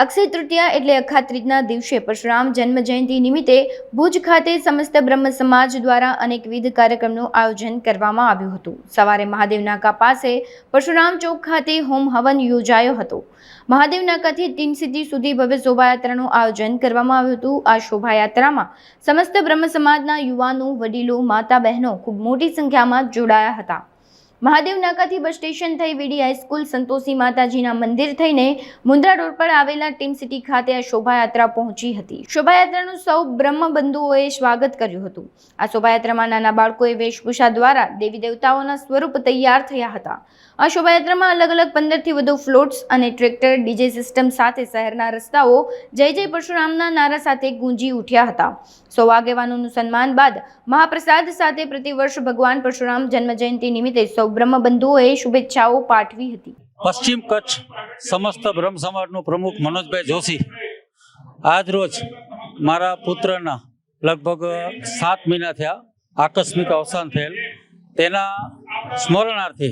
અક્ષય તૃતીયા એટલે અખાત ત્રીજના દિવસે પરશુરામ જન્મ જયંતિ નિમિત્તે ભુજ ખાતે સમસ્ત બ્રહ્મ સમાજ દ્વારા અનેકવિધ કાર્યક્રમનું આયોજન કરવામાં આવ્યું હતું। સવારે મહાદેવ નાકા પાસે પરશુરામ ચોક ખાતે હોમ હવન યોજાયો હતો। મહાદેવ નાકાથી ટીમ સિટી સુધી ભવ્ય શોભાયાત્રાનું આયોજન કરવામાં આવ્યું હતું। આ શોભાયાત્રામાં સમસ્ત બ્રહ્મ સમાજના યુવાનો, વડીલો, માતા બહેનો ખૂબ મોટી સંખ્યામાં જોડાયા હતા। મહાદેવ નાકાથી બસ સ્ટેશન થઈ વીડી હાઈસ્કૂલ, સંતોષી માતાજીના મંદિર થઈને મુન્દ્રા રોડ પર આવેલા ટીમ સિટી ખાતે આ શોભાયાત્રા પહોંચી હતી। શોભાયાત્રાનું સૌ બ્રહ્મ બંધુઓએ સ્વાગત કર્યું હતું। આ શોભાયાત્રામાં નાના બાળકોએ વેશભૂષા દ્વારા દેવી દેવતાઓના સ્વરૂપ તૈયાર થયા હતા। આ શોભાયાત્રામાં અલગ અલગ 15થી વધુ ફ્લોટ્સ અને ટ્રેક્ટર, ડીજે સિસ્ટમ સાથે શહેરના રસ્તાઓ જય જય પરશુરામના નારા સાથે ગુંજી ઉઠ્યા હતા। સૌ આગેવાનોનું સન્માન બાદ મહાપ્રસાદ સાથે પ્રતિવર્ષ ભગવાન પરશુરામ જન્મ જયંતિ નિમિત્તે સૌ બ્રહ્મ બંધુઓએ શુભેચ્છાઓ પાઠવી હતી। પશ્ચિમ કચ્છ સમસ્ત બ્રહ્મ સમાજનો પ્રમુખ મનોજભાઈ જોશી આજ રોજ મારા પુત્રના લગભગ 7 મહિના થયા આકસ્મિક અવસાન થયેલ, તેના સ્મરણાર્થે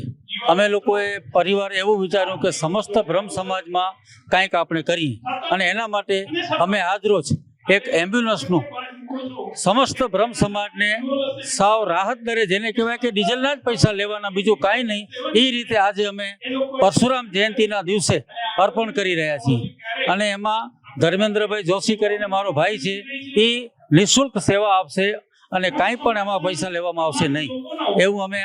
અમે લોકોએ પરિવાર એવું વિચાર્યું કે સમસ્ત બ્રહ્મ સમાજમાં કંઈક આપણે કરીએ, અને એના માટે અમે આજ રોજ એક એમ્બ્યુલન્સનું સમસ્ત બ્રહ્મ સમાજને સાવ રાહત દરે, જેને કહેવાય કે ડીઝલના જ પૈસા લેવાના, બીજું કાંઈ નહીં, એ રીતે આજે અમે પરશુરામ જયંતિના દિવસે અર્પણ કરી રહ્યા છીએ। અને એમાં ધર્મેન્દ્રભાઈ જોશી કરીને મારો ભાઈ છે, એ નિઃશુલ્ક સેવા આપશે અને કાંઈ પણ એમાં પૈસા લેવામાં આવશે નહીં, એવું અમે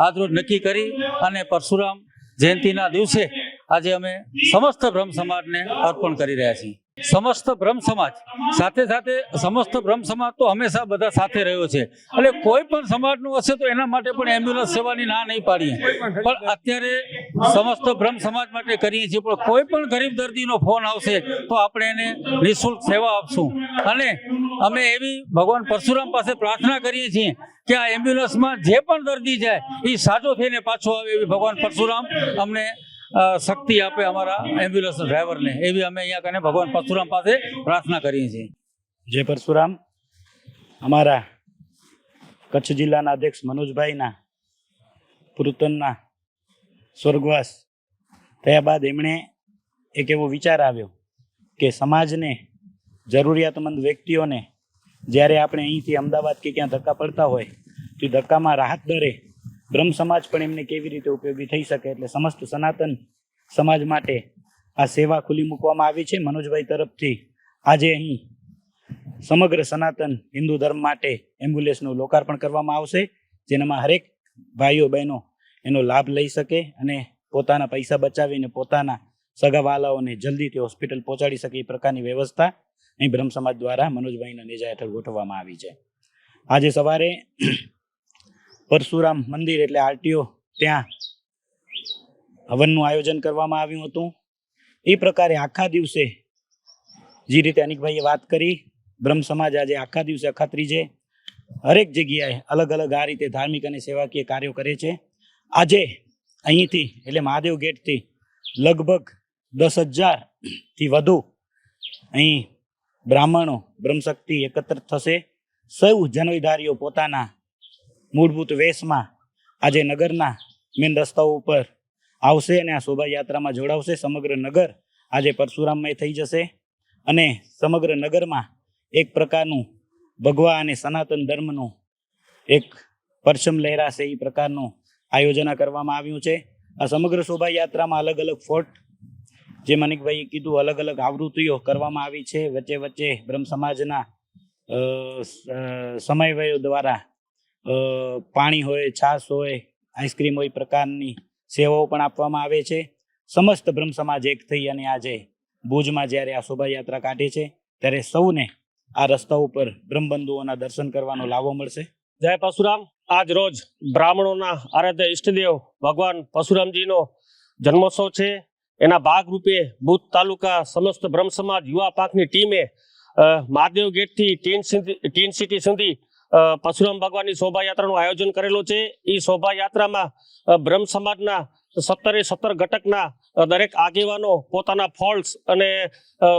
આજરોજ નક્કી કરી અને પરશુરામ જયંતિના દિવસે આજે અમે સમસ્ત બ્રહ્મ સમાજને અર્પણ કરી રહ્યા છીએ। સમસ્ત બ્રહ્મ સમાજ સાથે સાથે સમસ્ત બ્રહ્મ સમાજ તો હંમેશા બધા સાથે રહ્યો છે, એટલે કોઈ પણ સમાજનું હશે તો એના માટે પણ એમ્બ્યુલન્સ સેવાની ના નહીં પાડીએ, પણ અત્યારે સમસ્ત બ્રહ્મ સમાજ માટે કરીએ છીએ। પણ કોઈ પણ ગરીબ દર્દીનો ફોન આવશે તો આપણે એને નિઃશુલ્ક સેવા આપશું, અને અમે એવી ભગવાન પરશુરામ પાસે પ્રાર્થના કરીએ છીએ કે આ એમ્બ્યુલન્સમાં જે પણ દર્દી જાય એ સાજો થઈને પાછો આવે, એવી ભગવાન પરશુરામ અમને શક્તિ આપે અમારા એમ્બ્યુલન્સ ડ્રાઈવરને, એવી અમે અહીંયા કને ભગવાન પરશુરામ પાસે પ્રાર્થના કરીએ છીએ। જય પરશુરામ। અમારા કચ્છ જિલ્લાના અધ્યક્ષ મનોજભાઈના પુત્રના સ્વર્ગવાસ થયા બાદ એમણે એક એવો વિચાર આવ્યો કે સમાજને, જરૂરિયાતમંદ વ્યક્તિઓને જ્યારે આપણે અહીંથી અમદાવાદ કે ક્યાં ધક્કા પડતા હોય તો એ ધક્કામાં રાહત દરે બ્રહ્મ સમાજ પણ એમને કેવી રીતે ઉપયોગી થઈ શકે, એટલે સમસ્ત સનાતન સમાજ માટે આ સેવા ખુલ્લી મૂકવામાં આવી છે। મનોજભાઈ તરફથી આજે અહીં સમગ્ર સનાતન હિન્દુ ધર્મ માટે એમ્બ્યુલન્સનું લોકાર્પણ કરવામાં આવશે, જેનામાં હરેક ભાઈઓ બહેનો એનો લાભ લઈ શકે અને પોતાના પૈસા બચાવીને પોતાના સગાવાલાઓને જલ્દીથી હોસ્પિટલ પહોંચાડી શકે એ પ્રકારની વ્યવસ્થા અહીં બ્રહ્મ સમાજ દ્વારા મનોજભાઈના નેજા હેઠળ ગોઠવવામાં આવી છે। આજે સવારે પરશુરામ મંદિર એટલે આરટીઓ ત્યાં હવનનું આયોજન કરવામાં આવ્યું હતું। એ પ્રકારે આખા દિવસે જે રીતે અનિકભાઈએ વાત કરી, બ્રહ્મ સમાજ આજે આખા દિવસે અખાત ત્રીજે હરેક જગ્યાએ અલગ અલગ આ રીતે ધાર્મિક અને સેવાકીય કાર્યો કરે છે। આજે અહીંથી એટલે મહાદેવ ગેટથી લગભગ 10,000થી વધુ અહીં બ્રાહ્મણો બ્રહ્મશક્તિ એકત્રિત થશે। સૌ જનવિધારીઓ પોતાના મૂળભૂત વેશમાં આજે નગરના મેન રસ્તાઓ ઉપર આવશે અને આ શોભાયાત્રામાં જોડાવશે। સમગ્ર નગર આજે પરશુરામમય થઈ જશે અને સમગ્ર નગરમાં એક પ્રકારનું ભગવા અને સનાતન ધર્મનું એક પરચમ લહેરાશે એ પ્રકારનું આયોજન કરવામાં આવ્યું છે। આ સમગ્ર શોભાયાત્રામાં અલગ અલગ ફોર્ટ, જે મનિકભાઈએ કીધું, અલગ અલગ આવૃત્તિઓ કરવામાં આવી છે। વચ્ચે વચ્ચે બ્રહ્મ સમાજના સમયવયો દ્વારા પાણી હોય, છાશ હોય, આઈસ્ક્રીમ હોય, પ્રકારની સેવાઓ પણ આપવામાં આવે છે। સમસ્ત બ્રહ્મ સમાજ એક થઈ અને આજે ભુજમાં જ્યારે આ શોભાયાત્રા કાઢે છે ત્યારે સૌને આ રસ્તા ઉપર બ્રહ્મબંધુઓના દર્શન કરવાનો લાવો મળશે। જય પરશુરામ। આજ રોજ બ્રાહ્મણોના આરાધ્ય ઈષ્ટદેવ ભગવાન પરશુરામજીનો જન્મોત્સવ છે। એના ભાગરૂપે ભુજ તાલુકા સમસ્ત બ્રહ્મ સમાજ યુવા પાંખની ટીમે મહાદેવ ગેટથી ટીન સિટી સુધી પરશુરામ ભગવાનની શોભાયાત્રાનું આયોજન કરેલું છે। એ શોભાયાત્રામાં બ્રહ્મ સમાજના 17 ઘટકના દરેક આગેવાનો પોતાના ફોલ્સ અને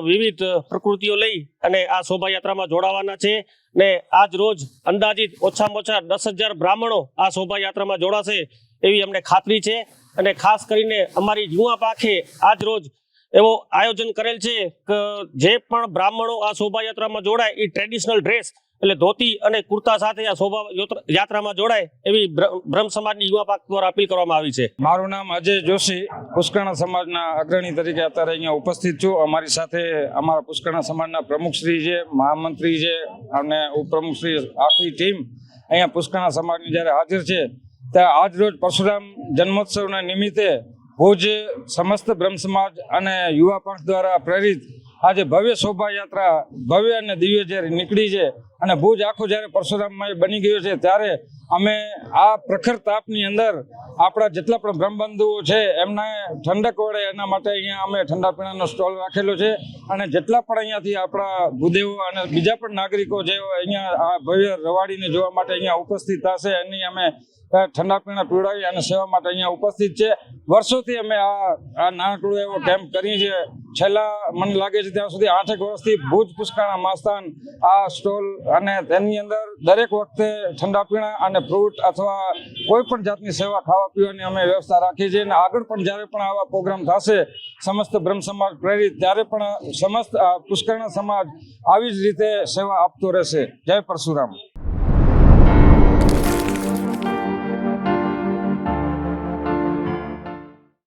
વિવિધ પ્રકૃતિઓ લઈ અને આ શોભાયાત્રામાં જોડાવાના છે ને આજ રોજ અંદાજિત ઓછામાં ઓછા 10,000 બ્રાહ્મણો આ શોભાયાત્રામાં જોડાશે એવી અમને ખાતરી છે। અને ખાસ કરીને અમારી યુવા પાંખે આજ રોજ એવો આયોજન કરેલ છે કે જે પણ બ્રાહ્મણો આ શોભાયાત્રામાં જોડાય એ ટ્રેડિશનલ ડ્રેસ એટલે ધોતી અને કુર્તા સાથે આ શોભાયાત્રામાં જોડાય એવી બ્રહ્મ સમાજની યુવા પાંખ દ્વારા અપીલ કરવામાં આવી છે. મારું નામ અજય જોશી, પુષ્કરણા સમાજના અગ્રણી તરીકે અત્યારે અહીંયા ઉપસ્થિત છું. અમારી સાથે અમારા પુષ્કરણા સમાજના પ્રમુખશ્રી છે, મહામંત્રી છે અને ઉપપ્રમુખશ્રી, આખી ટીમ અહીંયા પુષ્કરણા સમાજની જ્યારે હાજર છે ત્યારે આજ રોજ પરશુરામ જન્મોત્સવના નિમિત્તે ભુજ સમસ્ત બ્રહ્મ સમાજ અને યુવા પંખ દ્વારા પ્રેરિત આજે ભવ્ય શોભાયાત્રા ભવ્ય અને દિવ્ય જ્યારે નીકળી છે અને ભુજ આખું જ્યારે પરશુરામમય બની ગયું છે ત્યારે અમે આ પ્રખર તાપની અંદર આપણા જેટલા પણ બ્રહ્મબંધુઓ છે એમને ઠંડક વળે એના માટે અહીંયા અમે ઠંડા પીણાનો સ્ટોલ રાખેલો છે અને જેટલા પણ અહીંયાથી આપણા ભૂદેવો અને બીજા પણ નાગરિકો જે અહીંયા આ ભવ્ય રવાડીને જોવા માટે અહીંયા ઉપસ્થિત થશે એની અમે ઠંડા પીણા પીવડાવી અને સેવા માટે અહીંયા ઉપસ્થિત છે. વર્ષોથી અમે આ નાનકડું એવો કેમ્પ કરીએ છીએ. છેલ્લા મને લાગે છે ત્યાં સુધી 8 વર્ષથી ભુજ પુષ્કરણા માસ્તાન આ સ્ટોલ અને તેની અંદર દરેક વખતે ઠંડા પીણા અને ફ્રૂટ અથવા કોઈ પણ જાતની સેવા ખાવા પીવાની અમે વ્યવસ્થા રાખીએ છીએ અને આગળ પણ જ્યારે પણ આવા પ્રોગ્રામ થશે સમસ્ત બ્રહ્મ સમાજ પ્રેરિત ત્યારે પણ સમસ્ત પુષ્કરણા સમાજ આવી જ રીતે સેવા આપતો રહેશે. જય પરશુરામ.